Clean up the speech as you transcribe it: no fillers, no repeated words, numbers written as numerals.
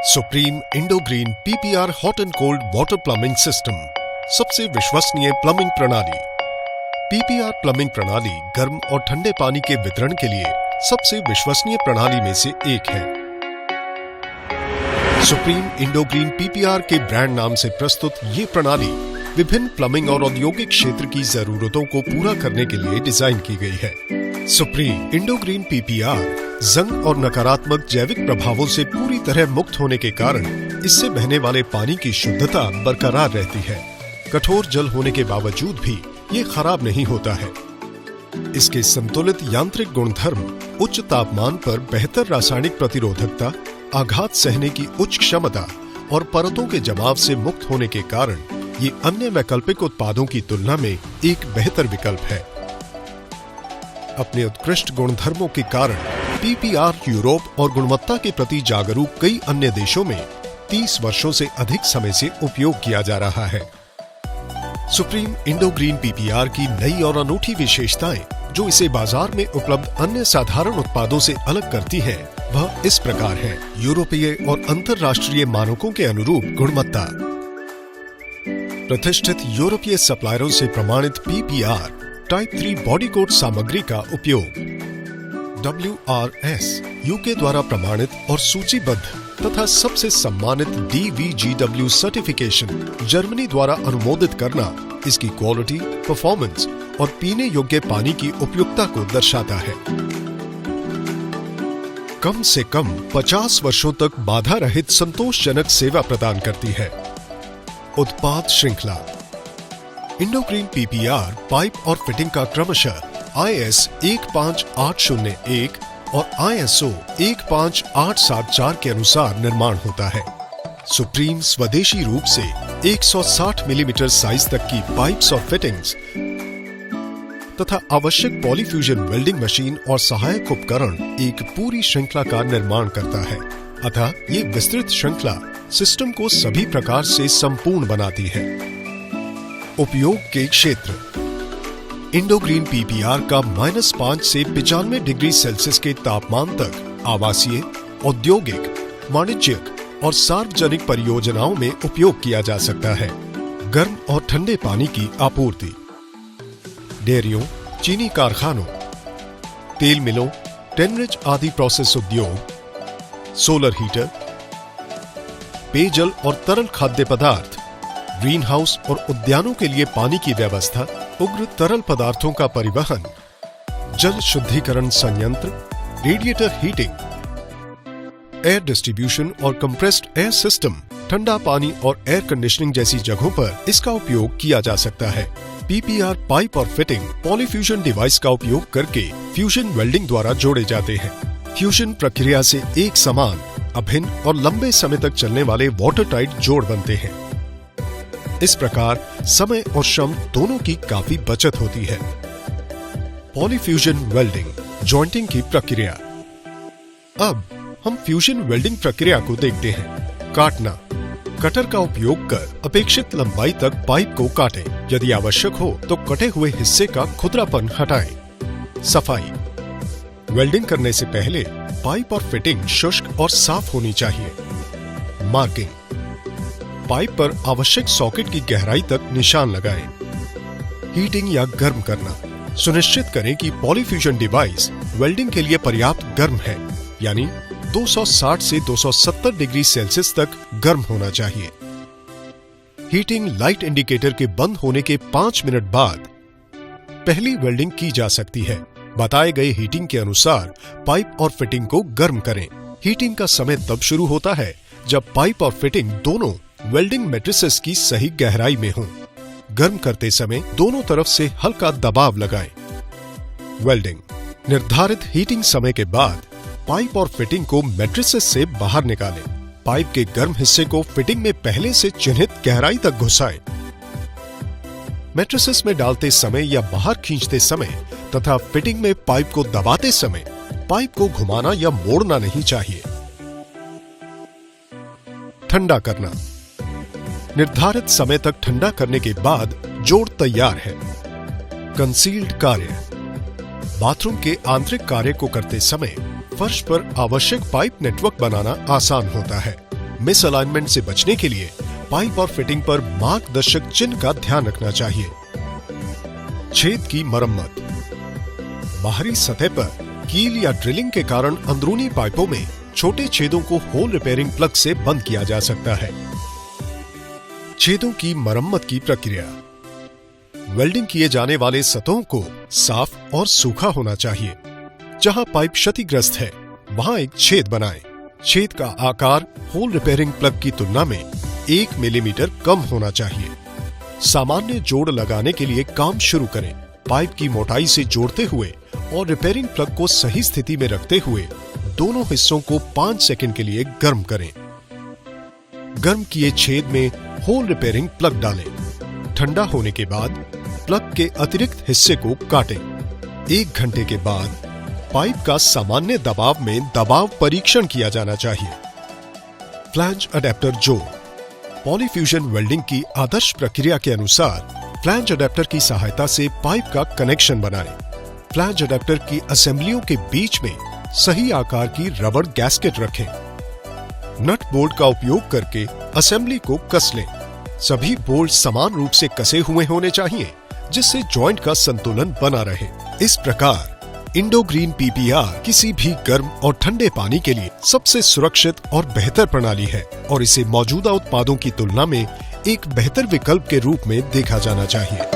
Supreme Indo green PPR hot and cold water plumbing system, सबसे विश्वसनीय plumbing प्रणाली। PPR plumbing प्रणाली गर्म और ठंडे पानी के वितरण के लिए सबसे विश्वसनीय प्रणाली में से एक है। सुप्रीम इंडो ग्रीन पीपीआर के ब्रांड नाम से प्रस्तुत ये प्रणाली विभिन्न प्लम्बिंग और औद्योगिक क्षेत्र की जरूरतों को पूरा करने के लिए डिजाइन की गई है। सुप्रीम इंडो ग्रीन पीपीआर जंग और नकारात्मक जैविक प्रभावों से पूरी तरह मुक्त होने के कारण इससे बहने वाले पानी की शुद्धता बरकरार रहती है। कठोर जल होने के बावजूद भी ये खराब नहीं होता है। इसके संतुलित यांत्रिक गुणधर्म उच्च तापमान पर बेहतर रासायनिक प्रतिरोधकता, आघात सहने की उच्च क्षमता और परतों के जमाव से मुक्त होने के कारण ये अन्य वैकल्पिक उत्पादों की तुलना में एक बेहतर विकल्प है। अपने उत्कृष्ट गुणधर्मों के कारण पीपीआर यूरोप और गुणवत्ता के प्रति जागरूक कई अन्य देशों में 30 वर्षों से अधिक समय से उपयोग किया जा रहा है। सुप्रीम इंडो ग्रीन पीपीआर की नई और अनूठी विशेषताएं जो इसे बाजार में उपलब्ध अन्य साधारण उत्पादों से अलग करती हैं, वह इस प्रकार है। यूरोपीय और अंतर्राष्ट्रीय मानकों के अनुरूप गुणवत्ता, प्रतिष्ठित यूरोपीय सप्लायरों से प्रमाणित पीपीआर टाइप 3 बॉडी कोट सामग्री का उपयोग, WRS यूके द्वारा प्रमाणित और सूचीबद्ध तथा सबसे सम्मानित DVGW सर्टिफिकेशन जर्मनी द्वारा अनुमोदित करना इसकी क्वालिटी, परफॉर्मेंस और पीने योग्य पानी की उपयुक्तता को दर्शाता है। कम से कम 50 वर्षों तक बाधा रहित संतोषजनक सेवा प्रदान करती है। उत्पाद श्रृंखला इंडो ग्रीन पीपीआर पाइप और फिटिंग का क्रमशः IS 15801 और ISO 15874 के अनुसार निर्माण होता है। सुप्रीम स्वदेशी रूप से 160 मिलीमीटर साइज तक की पाइप्स और फिटिंग्स तथा आवश्यक पॉलीफ्यूजन वेल्डिंग मशीन और सहायक उपकरण एक पूरी श्रृंखला का निर्माण करता है। अतः ये विस्तृत श्रृंखला सिस्टम को सभी प्रकार से संपूर्ण बनाती है। उपयोग के क्षेत्र इंडो ग्रीन पीपीआर का -5 से 95 डिग्री सेल्सियस के तापमान तक आवासीय, औद्योगिक, वाणिज्यिक और सार्वजनिक परियोजनाओं में उपयोग किया जा सकता है। गर्म और ठंडे पानी की आपूर्ति डेयरियों, चीनी कारखानों, तेल मिलों, टेनरिज आदि प्रोसेस उद्योग, सोलर हीटर, पेयजल और तरल खाद्य पदार्थ, ग्रीन हाउस और उद्यानों के लिए पानी की व्यवस्था, उग्र तरल पदार्थों का परिवहन, जल शुद्धिकरण संयंत्र, रेडिएटर हीटिंग, एयर डिस्ट्रीब्यूशन और कंप्रेस्ड एयर सिस्टम, ठंडा पानी और एयर कंडीशनिंग जैसी जगहों पर इसका उपयोग किया जा सकता है। पीपीआर पाइप और फिटिंग पॉलीफ्यूजन डिवाइस का उपयोग करके फ्यूजन वेल्डिंग द्वारा जोड़े जाते हैं। फ्यूजन प्रक्रिया से एक समान, अभिन्न और लंबे समय तक चलने वाले वाटर टाइट जोड़ बनते हैं। इस प्रकार समय और श्रम दोनों की काफी बचत होती है। पॉलीफ्यूजन वेल्डिंग जॉइंटिंग की प्रक्रिया। अब हम फ्यूजन वेल्डिंग प्रक्रिया को देखते हैं। काटना, कटर का उपयोग कर अपेक्षित लंबाई तक पाइप को काटें। यदि आवश्यक हो तो कटे हुए हिस्से का खुरदरापन हटाएं। सफाई, वेल्डिंग करने से पहले पाइप और फिटिंग शुष्क और साफ होनी चाहिए। मार्किंग, पाइप पर आवश्यक सॉकेट की गहराई तक निशान लगाएं। हीटिंग या गर्म करना, सुनिश्चित करें कि पॉलीफ्यूजन डिवाइस वेल्डिंग के लिए पर्याप्त गर्म है, यानी 260 से 270 डिग्री सेल्सियस तक गर्म होना चाहिए। हीटिंग लाइट इंडिकेटर के बंद होने के 5 मिनट बाद पहली वेल्डिंग की जा सकती है। बताए गए हीटिंग के अनुसार पाइप और फिटिंग को गर्म करें। हीटिंग का समय तब शुरू होता है जब पाइप और फिटिंग दोनों वेल्डिंग मैट्रिसेस की सही गहराई में हों। गर्म करते समय दोनों तरफ से हल्का दबाव लगाएं। वेल्डिंग, निर्धारित हीटिंग समय के बाद पाइप और फिटिंग को मैट्रिसेस से बाहर निकालें। पाइप के गर्म हिस्से को फिटिंग में पहले से चिन्हित गहराई तक घुसाएं। मैट्रिसेस में डालते समय या बाहर खींचते समय तथा फिटिंग में पाइप को दबाते समय पाइप को घुमाना या मोड़ना नहीं चाहिए। ठंडा करना, निर्धारित समय तक ठंडा करने के बाद जोड़ तैयार है। कंसील्ड कार्य, बाथरूम के आंतरिक कार्य को करते समय फर्श पर आवश्यक पाइप नेटवर्क बनाना आसान होता है। मिसअलाइनमेंट से बचने के लिए पाइप और फिटिंग पर मार्गदर्शक चिन्ह का ध्यान रखना चाहिए। छेद की मरम्मत। बाहरी सतह पर कील या ड्रिलिंग के कारण अंदरूनी पाइपों में छोटे छेदों को होल रिपेयरिंग प्लग से बंद किया जा सकता है। छेदों की मरम्मत की प्रक्रिया। वेल्डिंग किए जाने वाले सतहों को साफ और सूखा होना चाहिए। जहां पाइप क्षतिग्रस्त है वहां एक छेद बनाएं। छेद का आकार होल रिपेयरिंग प्लग की तुलना में 1 मिलीमीटर कम होना चाहिए। सामान्य जोड़ लगाने के लिए काम शुरू करें। पाइप की मोटाई से जोड़ते हुए और रिपेयरिंग प्लग को सही स्थिति में रखते हुए दोनों हिस्सों को 5 सेकंड के लिए गर्म करें। गर्म किए छेद में होल रिपेयरिंग प्लग डालें। ठंडा होने के बाद प्लग के अतिरिक्त हिस्से को काटें। 1 घंटे के बाद पाइप का सामान्य दबाव में दबाव परीक्षण किया जाना चाहिए। फ्लैंज अडेप्टर जोड़। पॉलीफ्यूजन वेल्डिंग की आदर्श प्रक्रिया के अनुसार फ्लैंज अडेप्टर की सहायता से पाइप का कनेक्शन बनाएं। फ्लैंज अडेप्टर की असेंबलियों के बीच में सही आकार की रबड़ गैस्केट रखें। नट बोल्ट का उपयोग करके असेंबली को कस लें। सभी बोल्ट समान रूप से कसे हुए होने चाहिए जिससे जॉइंट का संतुलन बना रहे। इस प्रकार इंडोग्रीन पीपीआर किसी भी गर्म और ठंडे पानी के लिए सबसे सुरक्षित और बेहतर प्रणाली है और इसे मौजूदा उत्पादों की तुलना में एक बेहतर विकल्प के रूप में देखा जाना चाहिए।